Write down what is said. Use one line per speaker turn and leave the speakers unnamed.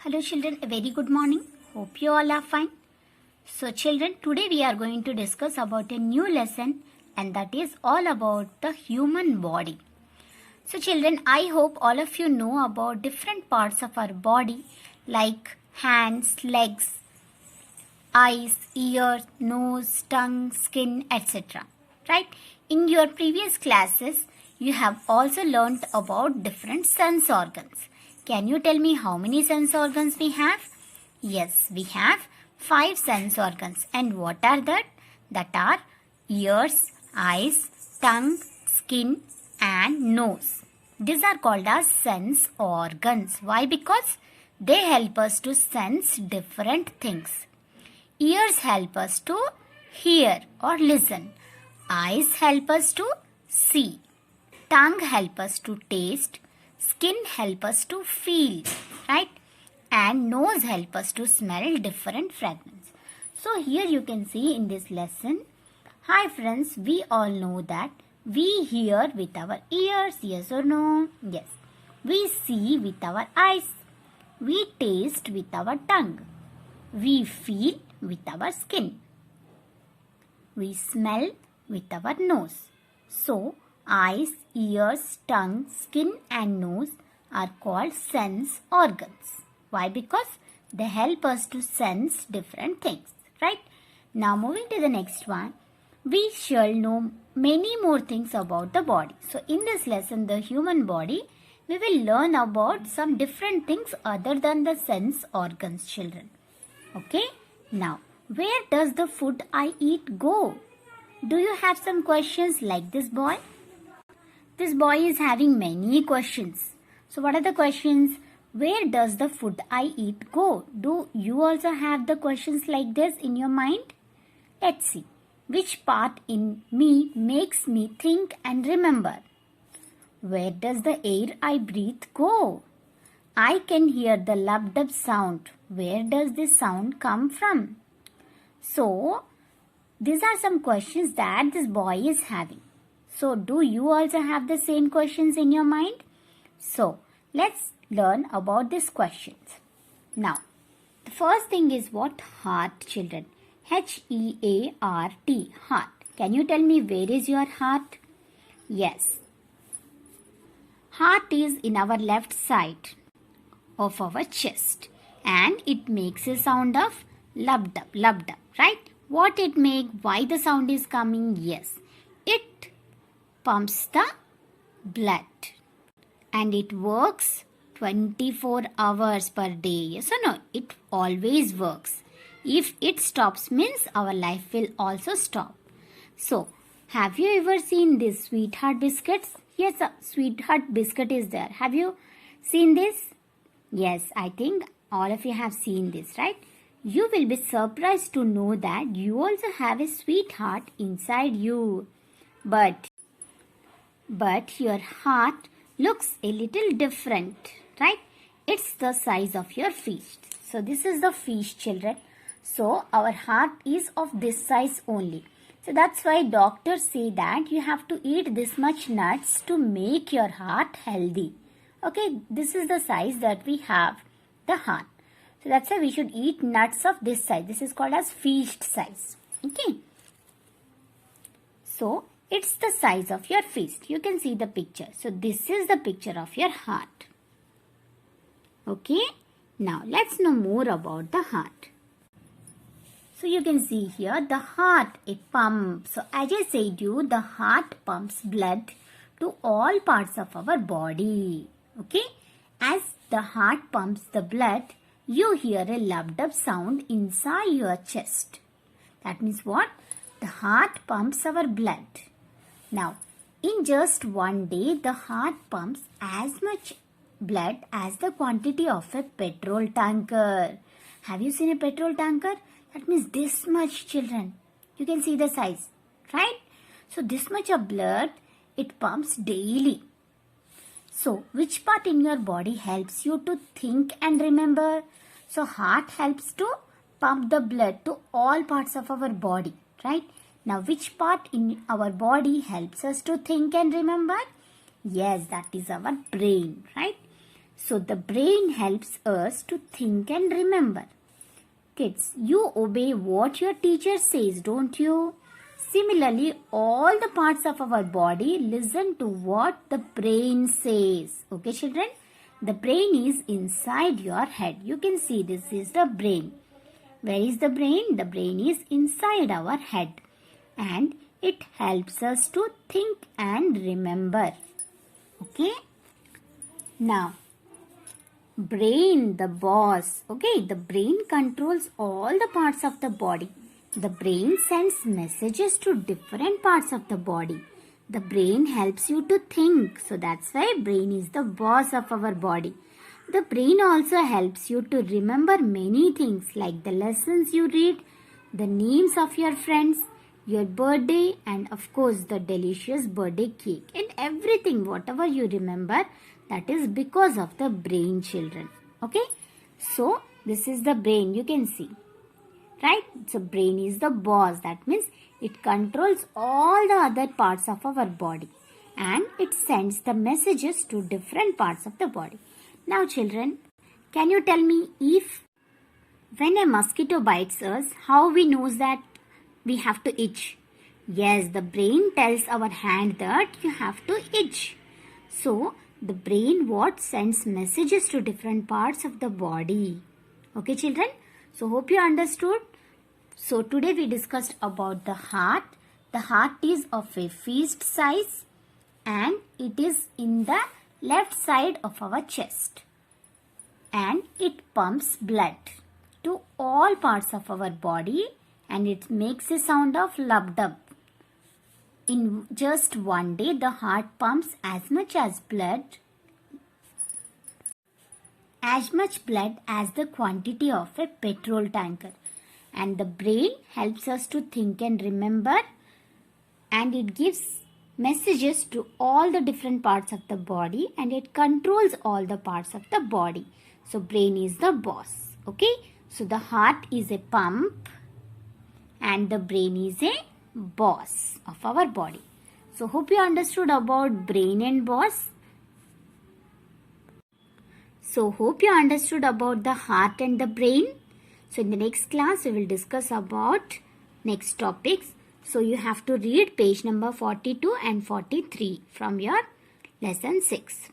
Hello children, a very good morning. Hope you all are fine. So children, today we are going to discuss about a new lesson and that is all about the human body. So children, I hope all of you know about different parts of our body like hands, legs, eyes, ears, nose, tongue, skin, etc. Right? In your previous classes, you have also learnt about different sense organs. Can you tell me how many sense organs we have? Yes, we have 5 sense organs. And what are that? That are ears, eyes, tongue, skin and nose. These are called as sense organs. Why? Because they help us to sense different things. Ears help us to hear or listen. Eyes help us to see. Tongue help us to taste. Skin help us to feel, right? And nose help us to smell different fragrances. So here you can see in this lesson. Hi friends, we all know that we hear with our ears, yes or no? Yes. We see with our eyes. We taste with our tongue. We feel with our skin. We smell with our nose. So, eyes, ears, tongue, skin and nose are called sense organs. Why? Because they help us to sense different things, right? Now moving to the next one, we shall know many more things about the body. So in this lesson, the human body, we will learn about some different things other than the sense organs, children. Okay? Now, where does the food I eat go? Do you have some questions like this boy? This boy is having many questions. So what are the questions? Where does the food I eat go? Do you also have the questions like this in your mind? Let's see. Which part in me makes me think and remember? Where does the air I breathe go? I can hear the lub-dub sound. Where does this sound come from? So, these are some questions that this boy is having. So, do you also have the same questions in your mind? So, let's learn about these questions. Now, the first thing is what? Heart, children. H-E-A-R-T, heart. Can you tell me where is your heart? Yes. Heart is in our left side of our chest and it makes a sound of lub-dub, lub-dub, right? What it make? Why the sound is coming? Yes. It pumps the blood and it works 24 hours per day. Yes or no? It always works. If it stops means our life will also stop. So, have you ever seen this sweetheart biscuits? Yes, a sweetheart biscuit is there. Have you seen this? Yes, I think all of you have seen this, right? You will be surprised to know that you also have a sweetheart inside you. But your heart looks a little different, right? It's the size of your fist. So this is the fist, children. So our heart is of this size only. So that's why doctors say that you have to eat this much nuts to make your heart healthy. Okay, this is the size that we have, the heart. So that's why we should eat nuts of this size. This is called as fist size. Okay. So it's the size of your fist. You can see the picture. So this is the picture of your heart. Okay. Now let's know more about the heart. So you can see here the heart, it pumps. So as I said you, the heart pumps blood to all parts of our body. Okay. As the heart pumps the blood, you hear a lub-dub sound inside your chest. That means what? The heart pumps our blood. Now, in just one day, the heart pumps as much blood as the quantity of a petrol tanker. Have you seen a petrol tanker? That means this much, children. You can see the size, right? So, this much of blood, it pumps daily. So, which part in your body helps you to think and remember? So, heart helps to pump the blood to all parts of our body, right? Now, which part in our body helps us to think and remember? Yes, that is our brain, right? So the brain helps us to think and remember. Kids, you obey what your teacher says, don't you? Similarly, all the parts of our body listen to what the brain says. Okay, children? The brain is inside your head. You can see this is the brain. Where is the brain? The brain is inside our head. And it helps us to think and remember. Okay? Now, brain, the boss. Okay, the brain controls all the parts of the body. The brain sends messages to different parts of the body. The brain helps you to think. So that's why brain is the boss of our body. The brain also helps you to remember many things like the lessons you read, the names of your friends, your birthday, and of course the delicious birthday cake, and everything whatever you remember, that is because of the brain, children. Okay, so this is the brain, you can see, right? So brain is the boss. That means it controls all the other parts of our body and it sends the messages to different parts of the body. Now children, can you tell me, if when a mosquito bites us, how we know that we have to itch? Yes, the brain tells our hand that you have to itch. So the brain sends messages to different parts of the body. Okay children, so hope you understood. So today we discussed about the heart. The heart is of a fist size and it is in the left side of our chest, and it pumps blood to all parts of our body and it makes a sound of lub-dub. In just one day, the heart pumps as much blood as the quantity of a petrol tanker. And the brain helps us to think and remember, and it gives messages to all the different parts of the body and it controls all the parts of the body. So brain is the boss. Okay, so the heart is a pump and the brain is a boss of our body. So hope you understood about brain and boss. So hope you understood about the heart and the brain. So in the next class we will discuss about next topics. So you have to read page number 42 and 43 from your lesson 6.